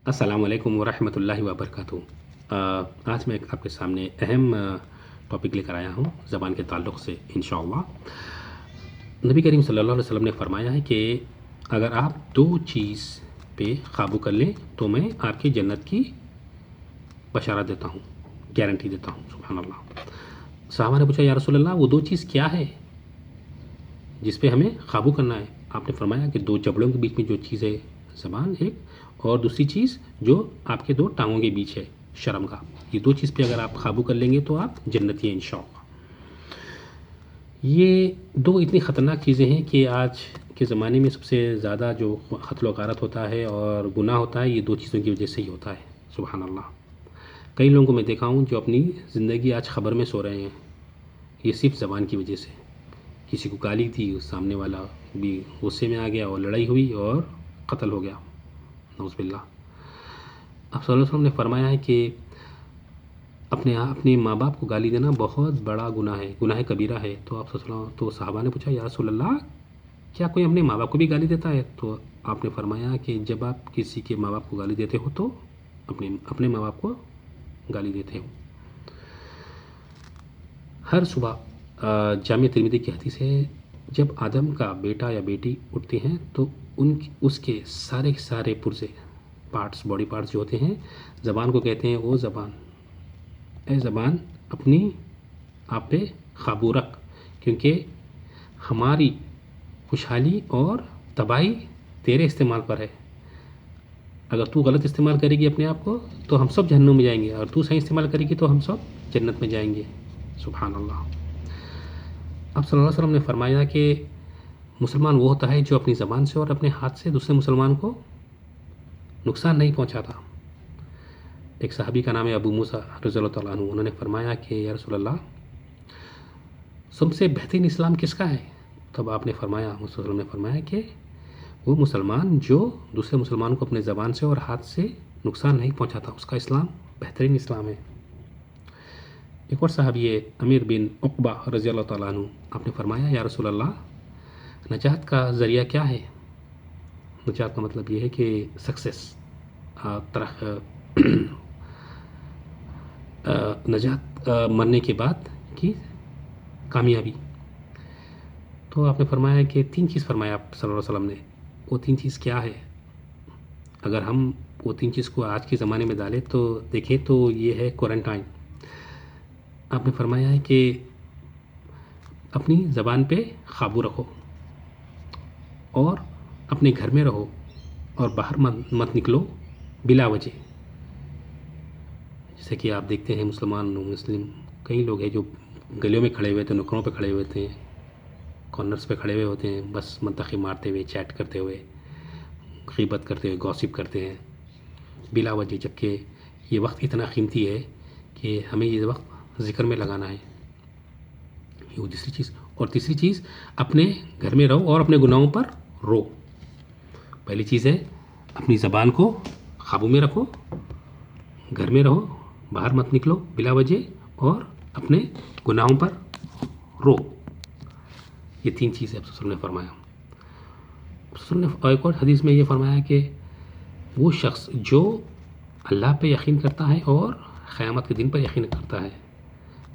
السلام علیکم ورحمۃ اللہ وبرکاتہ۔ آج میں آپ کے سامنے اہم ٹاپک لے کر آیا ہوں زبان کے تعلق سے انشاءاللہ۔ نبی کریم صلی اللہ علیہ وسلم نے فرمایا ہے کہ اگر آپ دو چیز پہ قابو کر لیں تو میں آپ کی جنت کی بشارت دیتا ہوں، گارنٹی دیتا ہوں۔ سبحان اللہ۔ صحابہ نے پوچھا یا رسول اللہ وہ دو چیز کیا ہے جس پہ ہمیں قابو کرنا ہے؟ آپ نے فرمایا کہ دو جبڑوں کے بیچ میں جو چیز ہے زبان ایک، اور دوسری چیز جو آپ کے دو ٹانگوں کے بیچ ہے شرم کا، یہ دو چیز پہ اگر آپ قابو کر لیں گے تو آپ جنتی ہیں انشاءاللہ۔ یہ دو اتنی خطرناک چیزیں ہیں کہ آج کے زمانے میں سب سے زیادہ جو قتل و غارت ہوتا ہے اور گناہ ہوتا ہے یہ دو چیزوں کی وجہ سے ہی ہوتا ہے۔ سبحان اللہ۔ کئی لوگوں کو میں دیکھا ہوں جو اپنی زندگی آج خبر میں سو رہے ہیں، یہ صرف زبان کی وجہ سے۔ کسی کو گالی دی، سامنے والا بھی غصے میں آ گیا اور لڑائی ہوئی اور قتل ہو گیا، نعوذ باللہ۔ اب صلی اللہ علیہ وسلم نے فرمایا ہے کہ اپنے ماں باپ کو گالی دینا بہت بڑا گناہ ہے، گناہ کبیرہ ہے۔ تو صحابہ نے پوچھا یا رسول اللہ کیا کوئی اپنے ماں باپ کو بھی گالی دیتا ہے؟ تو آپ نے فرمایا کہ جب آپ کسی کے ماں باپ کو گالی دیتے ہو تو اپنے ماں باپ کو گالی دیتے ہو۔ ہر صبح جامع ترمذی کی حدیث ہے، جب آدم کا بیٹا یا بیٹی اٹھتے ہیں تو اس کے سارے پرزے پارٹس، باڈی پارٹس جو ہوتے ہیں، زبان کو کہتے ہیں او زبان، اے زبان اپنی آپ پہ قابو رکھ، کیونکہ ہماری خوشحالی اور تباہی تیرے استعمال پر ہے۔ اگر تو غلط استعمال کرے گی اپنے آپ کو تو ہم سب جہنم میں جائیں گے، اور تو صحیح استعمال کرے گی تو ہم سب جنت میں جائیں گے۔ سبحان اللہ۔ اب صلی اللہ علیہ وسلم نے فرمایا کہ مسلمان وہ ہوتا ہے جو اپنی زبان سے اور اپنے ہاتھ سے دوسرے مسلمان کو نقصان نہیں پہنچاتا۔ ایک صحابی کا نام ہے ابو موسیٰ رضی اللہ تعالیٰ عنہ، انہوں نے فرمایا کہ یا رسول اللہ سب سے بہترین اسلام کس کا ہے؟ تب آپ نے فرمایا، صلی اللہ علیہ وسلم نے فرمایا کہ وہ مسلمان جو دوسرے مسلمان کو اپنے زبان سے اور ہاتھ سے نقصان نہیں پہنچاتا، اس کا اسلام بہترین اسلام ہے۔ ایک اور صحابی ہے امیر بن عقبہ رضی اللہ تعالیٰ عنہ، آپ نے فرمایا یا رسول اللہ نجات کا ذریعہ کیا ہے؟ نجات کا مطلب یہ ہے کہ سکسیس، نجات، مرنے کے بعد کی کامیابی۔ تو آپ نے فرمایا کہ تین چیز فرمایا آپ صلی اللہ علیہ وسلم نے، وہ تین چیز کیا ہے؟ اگر ہم وہ تین چیز کو آج کے زمانے میں ڈالیں تو دیکھیں تو یہ ہے کوارنٹائن۔ آپ نے فرمایا ہے کہ اپنی زبان پہ قابو رکھو اور اپنے گھر میں رہو اور باہر مت نکلو بلا وجہ۔ جیسے کہ آپ دیکھتے ہیں مسلم کئی لوگ ہیں جو گلیوں میں کھڑے ہوئے تھے، نکڑوں پہ کھڑے ہوئے تھے، کارنرز پہ کھڑے ہوئے ہوتے ہیں، بس منطقی مارتے ہوئے، چیٹ کرتے ہوئے، غیبت کرتے ہوئے، گوسپ کرتے ہیں بلا وجہ، جبکہ یہ وقت اتنا قیمتی ہے کہ ہمیں یہ وقت ذکر میں لگانا ہے۔ یہ دوسری چیز۔ اور تیسری چیز، اپنے گھر میں رہو اور اپنے گناہوں پر رو۔ پہلی چیز ہے اپنی زبان کو قابو میں رکھو، گھر میں رہو، باہر مت نکلو بلا وجہ، اور اپنے گناہوں پر رو۔ یہ تین چیزیں آپ رسول نے فرمایا۔ رسول نے ایک اور حدیث میں یہ فرمایا کہ وہ شخص جو اللہ پہ یقین کرتا ہے اور قیامت کے دن پر یقین کرتا ہے،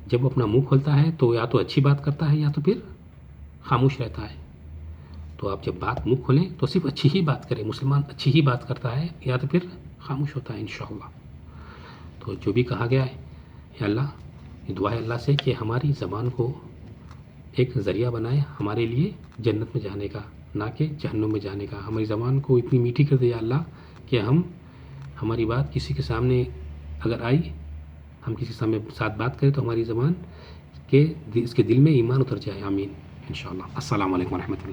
جب وہ اپنا منہ کھولتا ہے تو یا تو اچھی بات کرتا ہے یا تو پھر خاموش رہتا ہے۔ تو آپ جب منہ کھولیں تو صرف اچھی ہی بات کریں۔ مسلمان اچھی ہی بات کرتا ہے یا تو پھر خاموش ہوتا ہے انشاءاللہ۔ تو جو بھی کہا گیا ہے، یا اللہ یہ دعا ہے اللہ سے کہ ہماری زبان کو ایک ذریعہ بنائے ہمارے لیے جنت میں جانے کا، نہ کہ جہنم میں جانے کا۔ ہماری زبان کو اتنی میٹھی کر دے یا اللہ کہ ہماری بات کسی کے سامنے اگر آئی، ہم کسی ساتھ بات کریں تو ہماری زبان کے اس کے دل میں ایمان اتر جائے۔ آمین انشاءاللہ۔ السلام علیکم ورحمۃ اللہ۔